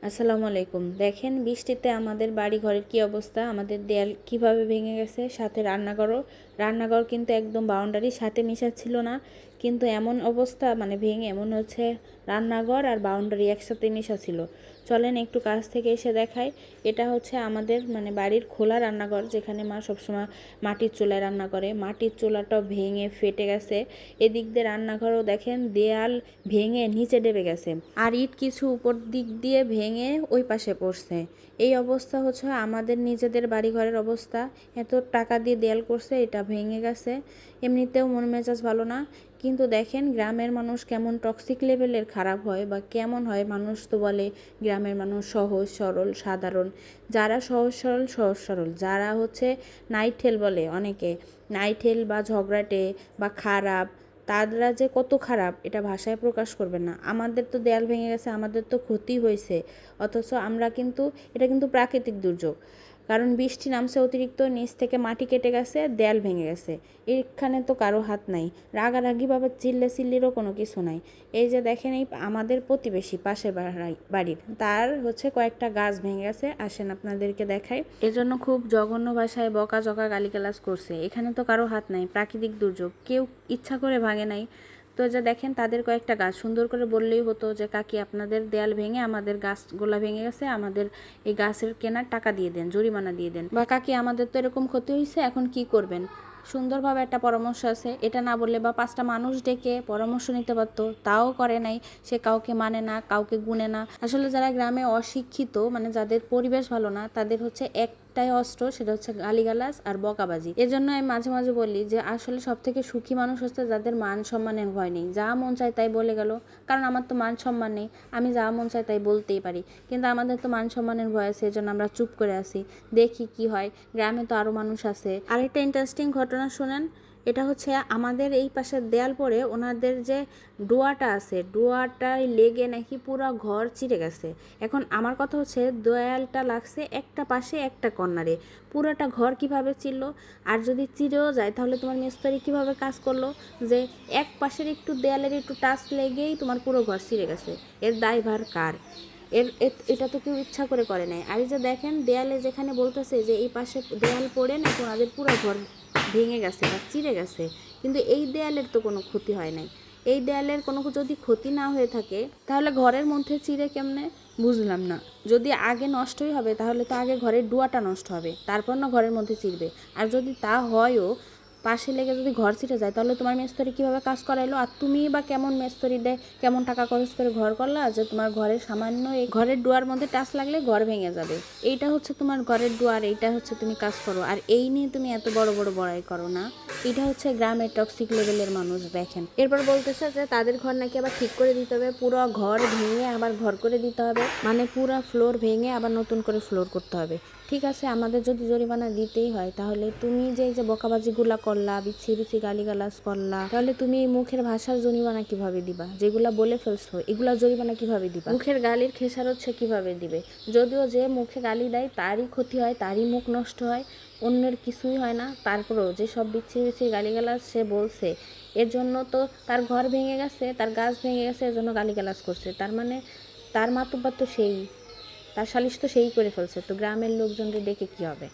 আসসালামু আলাইকুম। দেখেন বৃষ্টিতে আমাদের বাড়ি ঘরের কি অবস্থা, আমাদের দেয়াল কিভাবে ভেঙে গেছে। সাথে রান্নাঘর কিন্তু একদম বাউন্ডারির সাথে মিশাচ্ছিল না, কিন্তু এমন অবস্থা মানে ভেঙে এমন হচ্ছে রান্নাঘর আর বাউন্ডারি একসাথে মিশা ছিল। চলেন একটু কাছ থেকে এসে দেখাই। এটা হচ্ছে আমাদের মানে বাড়ির খোলা রান্নাঘর, যেখানে মা সবসময় মাটির চুলায় রান্না করে। মাটির চুলাটা ভেঙে ফেটে গেছে। এদিক দিয়ে রান্নাঘরও দেখেন দেয়াল ভেঙে নিচে ডেবে গেছে, আর ইট কিছু উপর দিক দিয়ে ভেঙে ওই পাশে পড়ছে। এই অবস্থা হচ্ছে আমাদের নিজেদের বাড়িঘরের অবস্থা। এত টাকা দিয়ে দেয়াল করছে, এটা ভেঙে গেছে। এমনিতেও মন মেজাজ ভালো না। কিন্তু দেখেন গ্রামের মানুষ কেমন টক্সিক লেভেলের খারাপ হয় বা কেমন হয়। মানুষ তো বলে গ্রামের মানুষ সহজ সরল সাধারণ। যারা সহজ সরল যারা হচ্ছে নাইঠেল বলে অনেকে, নাইঠেল বা ঝগড়াটে বা খারাপ, তারা যে কত খারাপ এটা ভাষায় প্রকাশ করবে না। আমাদের তো দেয়াল ভেঙে গেছে, আমাদের তো ক্ষতি হয়েছে, অথচ আমরা কিন্তু এটা কিন্তু প্রাকৃতিক দুর্যোগ। কারণ বৃষ্টি নামছে অতিরিক্ত, নিচ থেকে মাটি কেটে গেছে, দেয়াল ভেঙে গেছে। এখানে তো কারো হাত নাই, রাগারাগি বা চিল্লিরও কোনো কিছু নাই। এই যে দেখেন এই আমাদের প্রতিবেশী পাশের বাড়ির তার হচ্ছে কয়েকটা গাছ ভেঙে গেছে, আসেন আপনাদেরকে দেখাই। এজন্য খুব জঘন্য ভাষায় বকাঝকা গালিগালাজ করছে। এখানে তো কারো হাত নাই, প্রাকৃতিক দুর্যোগ, কেউ ইচ্ছা করে ভাঙে নাই। তো যে দেখেন তাদের কয়েকটা গাছ সুন্দর করে বললেই হতো যে কাকি আপনাদের দেয়াল ভেঙে আমাদের গাছগুলা ভেঙে গেছে, আমাদের এই গাছের কেনার টাকা দিয়ে দেন, জরিমানা দিয়ে দেন, বা কাকি আমাদের তো এরকম ক্ষতি হয়েছে, এখন কি করবেন। সুন্দরভাবে একটা পরামর্শ আছে, এটা না বললে বা পাঁচটা মানুষ ডেকে পরামর্শ নিতে পারতো, তাও করে নাই। সে কাউকে মানে না, কাউকে গুনে না। আসলে যারা গ্রামে অশিক্ষিত, মানে যাদের পরিবেশ ভালো না, তাদের হচ্ছে একটাই অস্ত্র, সেটা হচ্ছে গালিগালাজ আর বকাবাজি। এজন্য আমি মাঝে মাঝে বলি যে আসলে সব থেকে সুখী মানুষ হচ্ছে যাদের মান সম্মানের ভয় নেই, যা মন চায় তাই বলে গেল। কারণ আমার তো মান সম্মান নেই, আমি যা মন চায় তাই বলতেই পারি, কিন্তু আমাদের তো মান সম্মানের ভয় আছে, এজন্য আমরা চুপ করে আছি, দেখি কি হয়। গ্রামে তো আরও মানুষ আছে। আরেকটা ইন্টারেস্টিং ঘটনা শোনেন। এটা হচ্ছে আমাদের এই পাশের দেয়াল পরে ওনাদের যে ডোয়াটা আছে, ডোয়াটায় লেগে নাকি পুরো ঘর চিড়ে গেছে। এখন আমার কথা হচ্ছে দেয়ালটা লাগছে একটা পাশে একটা কর্নারে, পুরোটা ঘর কিভাবে চিরল? আর যদি চিরেও যায় তাহলে তোমার মিস্ত্রি কিভাবে কাজ করলো যে এক পাশের একটু দেয়ালের একটু টাচ লেগেই তোমার পুরো ঘর চিড়ে গেছে? এর দায়ভার কার? এটা তো কেউ ইচ্ছা করে নাই। আর এই যে দেখেন দেয়ালে যেখানে বলতেছে যে এই পাশে দেয়াল পড়ে নাকি ওনাদের পুরো ঘর ভেঙে গেছে বা চিড়ে গেছে, কিন্তু এই দেয়ালের তো কোনো ক্ষতি হয় নাই। এই দেয়ালের কোনো যদি ক্ষতি না হয়ে থাকে তাহলে ঘরের মধ্যে চিড়ে কেমনে, বুঝলাম না। যদি আগে নষ্টই হবে তাহলে তো আগে ঘরের ডুয়াটা নষ্ট হবে, তারপর না ঘরের মধ্যে চিড়বে। আর যদি তা হয়ও, পাশে লেগে যদি ঘর ছিঁড়ে যায়, তাহলে তোমার মিস্ত্রি কীভাবে কাজ করাইলো? আর তুমি বা কেমন মিস্ত্রি দেয়, কেমন টাকা খরচ করে ঘর করলা যে তোমার ঘরের সামান্য এই ঘরের ডুয়ার মধ্যে টাচ লাগলে ঘর ভেঙে যাবে? এইটা হচ্ছে তোমার ঘরের ডুয়ার, এইটা হচ্ছে তুমি কাজ করো, আর এই নিয়ে তুমি এত বড় বড় বড়াই করো না। এটা হচ্ছে গ্রামের টক্সিক লেভেলের মানুষ। দেখেন এরপর বলতেছে যে তাদের ঘর নাকি আবার ঠিক করে দিতে হবে, পুরো ঘর ভেঙে আবার ঘর করে দিতে হবে, মানে পুরো ফ্লোর ভেঙে আবার নতুন করে ফ্লোর করতে হবে। ঠিক আছে, আমাদের যদি জরিমানা দিতেই হয়, তাহলে তুমি যে এই যে বকাবাজিগুলা করলা, বিচ্ছি বিচ্ছি গালিগালাজ করলা, তাহলে তুমি মুখের ভাষার জরিমানা কিভাবে দিবা? যেগুলা বলে ফেলছো এগুলা জরিমানা কিভাবে দিবা? মুখের গালির খেসারত সে কিভাবে দিবে? যদিও যে মুখে গালি দেয় তারই ক্ষতি হয়, তারই মুখ নষ্ট হয়, অন্যের কিছুই হয় না। তারপরেও যে সব বিচ্ছি বিচ্ছি গালিগালাজ সে বলছে, এর জন্য তো তার ঘর ভেঙে গেছে, তার গাছ ভেঙে গেছে, এর জন্য গালিগালাজ করছে। তার মানে তার মাতুব্বর তো সেই, তার সালিশ তো সেই করে ফেলছে, তো গ্রামের লোকজনদের ডেকে কী হবে?